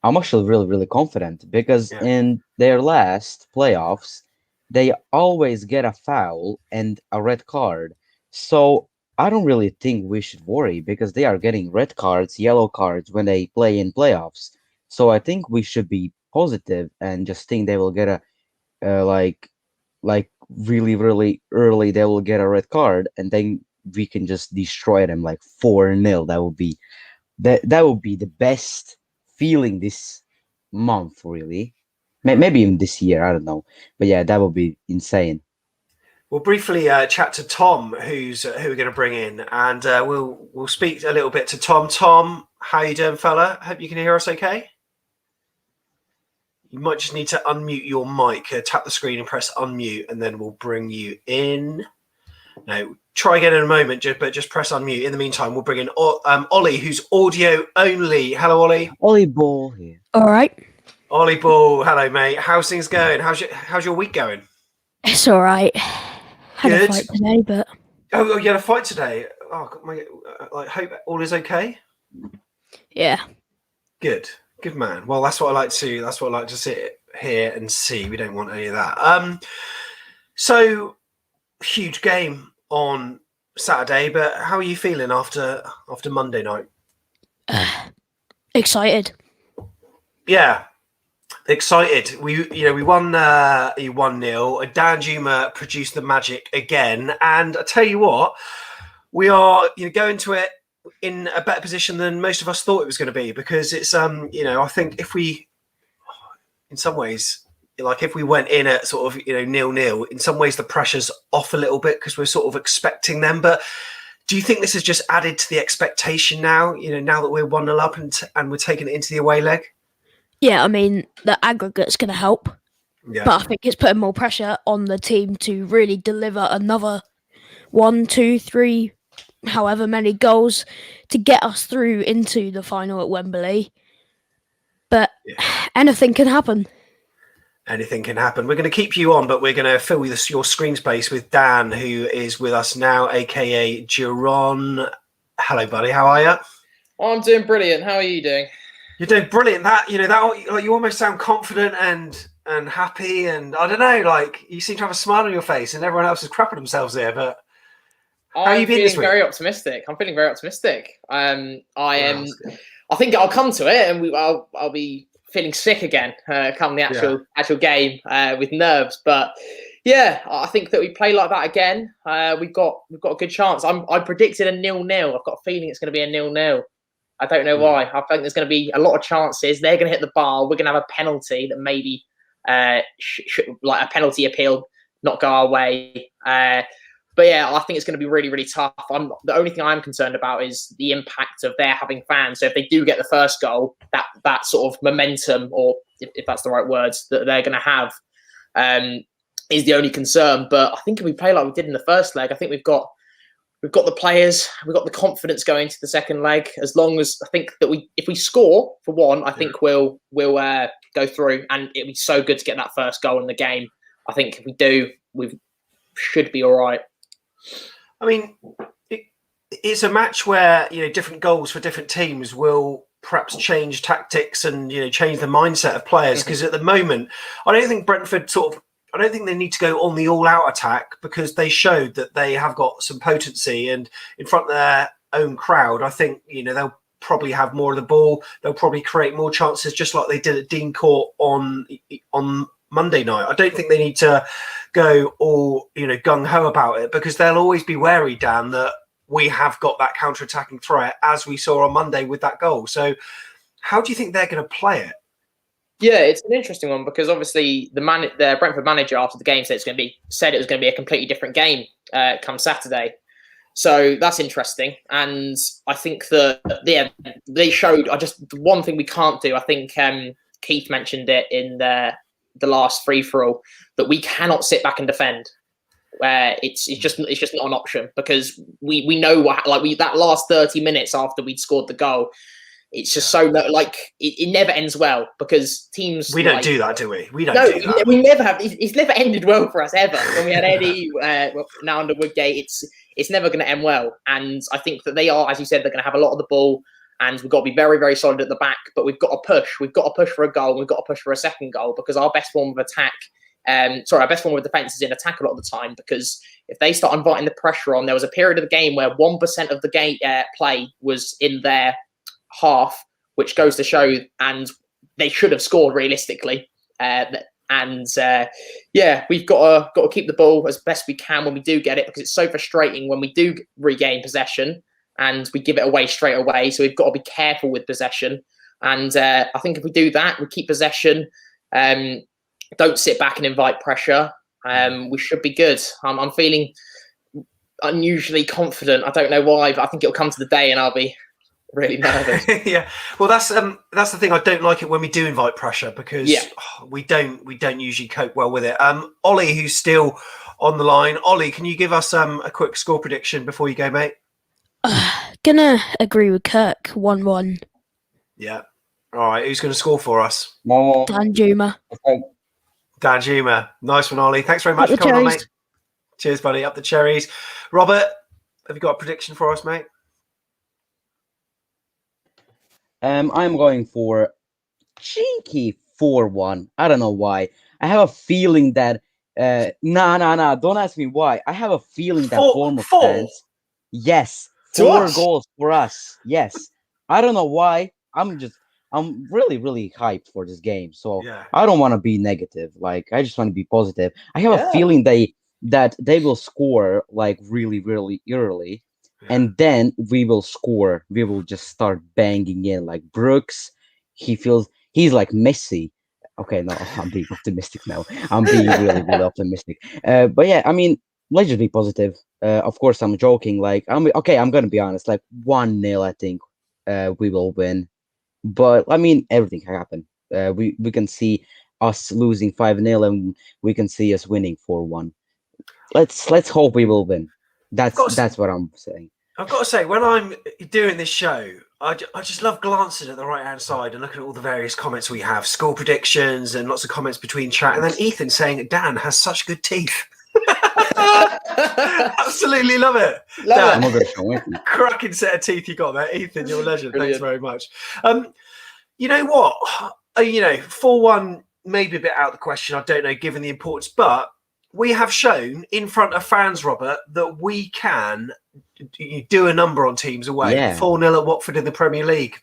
S12: I'm actually really, really confident because in their last playoffs, they always get a foul and a red card. So I don't really think we should worry because they are getting red cards, yellow cards when they play in playoffs. So I think we should be positive and just think they will get a like really, really early they will get a red card and then we can just destroy them like 4-0. That would be the best feeling this month, really. Maybe even this year, I don't know. But yeah, that would be insane.
S1: We'll briefly chat to Tom, who we're going to bring in, and we'll speak a little bit to Tom. Tom, how you doing, fella? Hope you can hear us okay. You might just need to unmute your mic. Tap the screen and press unmute, and then we'll bring you in. No, try again in a moment, but just press unmute. In the meantime, we'll bring in Ollie, who's audio only. Hello, Ollie.
S12: Ollie Ball here.
S13: All right.
S1: Ollie Ball, hello, mate. How's things going? How's your week going?
S13: It's all right. Had a fight today, but
S1: oh, you had a fight today. Oh, I hope all is okay.
S13: Yeah.
S1: Good man. Well, that's what I like to. That's what I like to sit here and see. We don't want any of that. So huge game on Saturday, but how are you feeling after Monday night?
S13: Excited.
S1: Yeah. Excited. We won 1-0. Danjuma produced the magic again, and I tell you what, we are going to it in a better position than most of us thought it was going to be because it's I think if we in some ways, like if we went in at sort of 0-0, in some ways the pressure's off a little bit because we're sort of expecting them. But do you think this has just added to the expectation now? Now that we're 1-0 up and we're taking it into the away leg.
S13: Yeah, I mean the aggregate's going to help,
S1: yeah.
S13: But I think it's putting more pressure on the team to really deliver another 1, 2, 3, however many goals to get us through into the final at Wembley. But anything can happen.
S1: Anything can happen. We're going to keep you on, but we're going to fill your screen space with Dan, who is with us now, aka Giron. Hello, buddy. How are you?
S6: I'm doing brilliant. How are you doing?
S1: You're doing brilliant. That you almost sound confident and happy, and I don't know, like you seem to have a smile on your face, and everyone else is crapping themselves here. But how are you been this week?
S6: Very optimistic. I'm feeling very optimistic. I think I'll come to it, and I'll be feeling sick again come the actual game with nerves. But yeah, I think that we play like that again. We've got a good chance. I predicted a 0-0. I've got a feeling it's going to be a 0-0. I don't know why. I think there's going to be a lot of chances. They're going to hit the bar. We're going to have a penalty that maybe like a penalty appeal not go our way. But yeah, I think it's going to be really, really tough. The only thing I'm concerned about is the impact of their having fans. So if they do get the first goal, that sort of momentum, or if that's the right words, that they're going to have is the only concern. But I think if we play like we did in the first leg, I think we've got the players, we've got the confidence going to the second leg. As long as I think that if we score for one, I think we'll go through, and it'd be so good to get that first goal in the game. I think if we do, we should be all right.
S1: I mean, it's a match where different goals for different teams will perhaps change tactics and change the mindset of players. Because at the moment, I don't think Brentford I don't think they need to go on the all-out attack, because they showed that they have got some potency, and in front of their own crowd, I think they'll probably have more of the ball. They'll probably create more chances, just like they did at Dean Court on Monday night. I don't think they need to go all gung-ho about it, because they'll always be wary, Dan, that we have got that counter-attacking threat, as we saw on Monday with that goal. So how do you think they're going to play it?
S6: Yeah, it's an interesting one, because obviously the Brentford manager after the game said it was going to be a completely different game come Saturday. So that's interesting, and I think that they showed. The one thing we can't do, I think Keith mentioned it in the last free for all, that we cannot sit back and defend. Where it's just not an option, because we know that last 30 minutes after we'd scored the goal. It's just so it never ends well, because teams.
S1: We don't do that, do we? We don't do that.
S6: We never have. It's never ended well for us ever. When we had Eddie, now under Woodgate, it's never going to end well. And I think that they are, as you said, they're going to have a lot of the ball, and we've got to be very, very solid at the back. But we've got to push. We've got to push for a goal. We've got to push for a second goal, because our best form of attack. Our best form of defence is in attack a lot of the time, because if they start inviting the pressure on, there was a period of the game where 1% of the game play was in their half, which goes to show, and they should have scored realistically. We've got to keep the ball as best we can when we do get it, because it's so frustrating when we do regain possession and we give it away straight away. So we've got to be careful with possession, and I think if we do that, we keep possession, don't sit back and invite pressure, we should be good. I'm feeling unusually confident. I don't know why, but I think it'll come to the day and I'll be really nervous.
S1: Yeah, well, that's the thing. I don't like it when we do invite pressure, because we don't usually cope well with it. Ollie, who's still on the line. Ollie, can you give us a quick score prediction before you go, mate?
S13: Gonna agree with Kirk. 1-1.
S1: Yeah. All right. Who's going to score for us?
S13: Dan Juma.
S1: Dan Juma. Nice one, Ollie. Thanks very much for coming on, mate. Cheers, buddy. Up the cherries. Robert, have you got a prediction for us, mate?
S12: I'm going for cheeky 4-1. I don't know why. I have a feeling that nah. Don't ask me why. I have a feeling that Bournemouth fans. Yes, 4 goals for us. Yes, I don't know why. I'm really, really hyped for this game. So I don't want to be negative. I just want to be positive. I have a feeling that they will score really, really early. And then we will score. We will just start banging in. Like Brooks, he's like Messi. Okay, no, I'm being optimistic now. I'm being really, really optimistic. But yeah, I mean, let's just be positive. Of course, I'm joking. Like, I'm gonna be honest. Like 1-0, I think we will win. But I mean, everything can happen. We can see us losing 5-0, and we can see us winning 4-1. Let's hope we will win. That's what I'm saying.
S1: I've got to say, when I'm doing this show, I just love glancing at the right-hand side and looking at all the various comments we have, score predictions and lots of comments between chat. And then Ethan saying Dan has such good teeth. Absolutely love it. Dan,
S12: I'm not gonna show it.
S1: cracking set of teeth you got there. Ethan, you're a legend.
S6: Brilliant.
S1: Thanks very much. You know what? 4-1 maybe a bit out of the question. I don't know, given the importance. But we have shown in front of fans, Robert, that we can do a number on teams away.
S12: Yeah.
S1: 4-0 at Watford in the Premier League.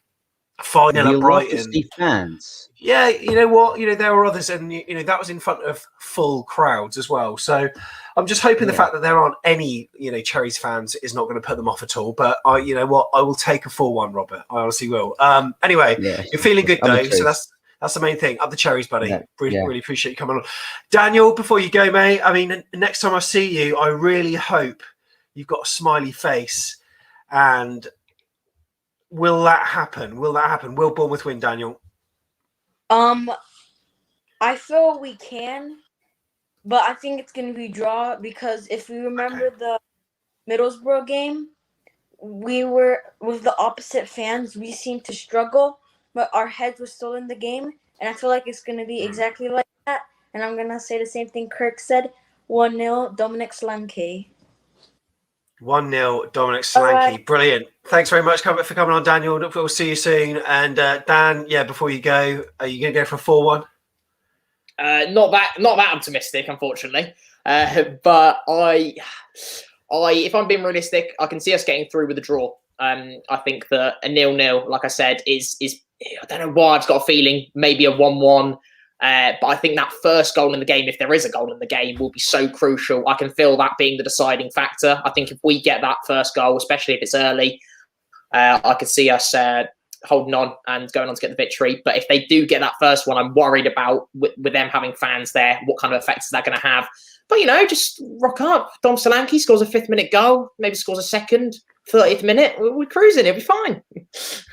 S1: 5-0
S12: We
S1: at
S12: love
S1: Brighton.
S12: to see fans.
S1: Yeah, you know what? There were others, and that was in front of full crowds as well. So I'm just hoping the fact that there aren't any, Cherries fans is not going to put them off at all. But I will take a 4-1, Robert. I honestly will. Anyway, you're feeling good though, so that's the main thing. Up the Cherries, buddy. Really appreciate you coming on, Daniel. Before you go, mate. I mean, next time I see you, I really hope you've got a smiley face. And will that happen? Will Bournemouth win, Daniel?
S11: I feel we can, but I think it's going to be draw because if we remember the Middlesbrough game, we were with the opposite fans. We seemed to struggle, but our heads were still in the game, and I feel like it's going to be exactly like that. And I'm going to say the same thing Kirk said: 1-0, Dominic Solanke.
S1: 1-0, Dominic Solanke. Brilliant. Thanks very much for coming on, Daniel. We'll see you soon. And Dan, before you go, are you going to go for a 4-1?
S6: Not that optimistic, unfortunately. But if I'm being realistic, I can see us getting through with a draw. I think that a 0-0, like I said, is I don't know why I've got a feeling maybe a 1-1. But I think that first goal in the game, if there is a goal in the game, will be so crucial. I can feel that being the deciding factor. I think if we get that first goal, especially if it's early, I could see us holding on and going on to get the victory. But if they do get that first one, I'm worried about with them having fans there, what kind of effects is that going to have? But, just rock up. Dom Solanke scores a 5th-minute goal, maybe scores a second, 30th minute. We're cruising. It'll be fine.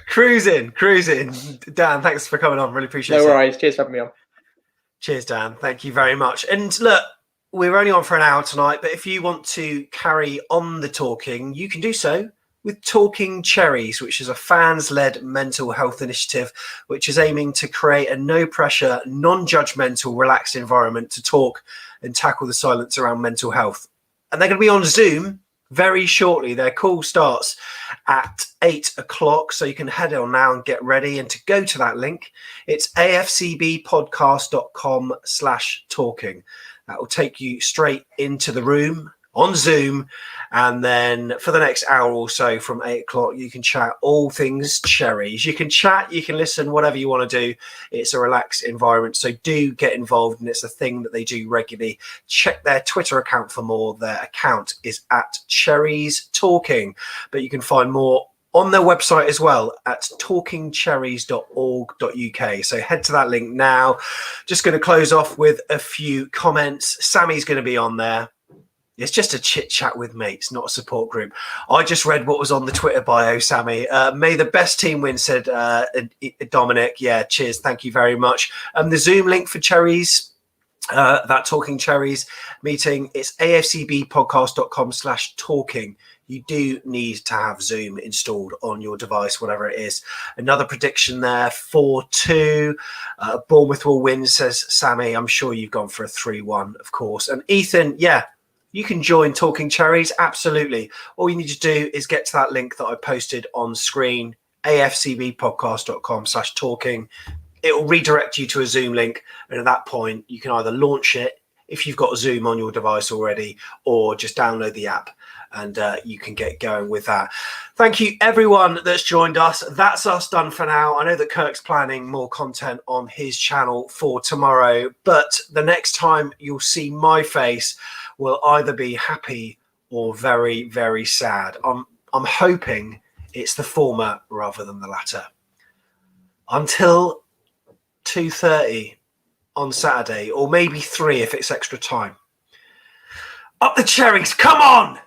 S1: Cruising. Dan, thanks for coming on. Really appreciate it.
S6: No worries. Cheers for having me on.
S1: Cheers, Dan. Thank you very much. And look, we're only on for an hour tonight, but if you want to carry on the talking, you can do so with Talking Cherries, which is a fans-led mental health initiative, which is aiming to create a no-pressure, non-judgmental, relaxed environment to talk and tackle the silence around mental health. And they're going to be on Zoom very shortly. Their call starts at 8 o'clock, so you can head on now and get ready. And to go to that link, it's afcbpodcast.com/talking. That will take you straight into the room on Zoom. And then for the next hour or so from 8 o'clock, you can chat all things Cherries. You can chat, you can listen, whatever you want to do. It's a relaxed environment. So do get involved. And it's a thing that they do regularly. Check their Twitter account for more. Their account is at Cherries Talking. But you can find more on their website as well at talkingcherries.org.uk. So head to that link now. Just going to close off with a few comments. Sammy's going to be on there. It's just a chit chat with mates, not a support group. I just read what was on the Twitter bio, Sammy. May the best team win, said Dominic. Yeah, cheers. Thank you very much. The Zoom link for Cherries, that Talking Cherries meeting, it's afcbpodcast.com/talking. You do need to have Zoom installed on your device, whatever it is. Another prediction there, 4-2. Bournemouth will win, says Sammy. I'm sure you've gone for a 3-1, of course. And Ethan, you can join Talking Cherries, absolutely. All you need to do is get to that link that I posted on screen, afcbpodcast.com/talking. It will redirect you to a Zoom link. And at that point, you can either launch it if you've got Zoom on your device already, or just download the app and you can get going with that. Thank you, everyone that's joined us. That's us done for now. I know that Kirk's planning more content on his channel for tomorrow, but the next time you'll see my face will either be happy or very, very sad. I'm hoping it's the former rather than the latter. Until 2:30, on Saturday, or maybe 3 if it's extra time. Up the Cherries, come on!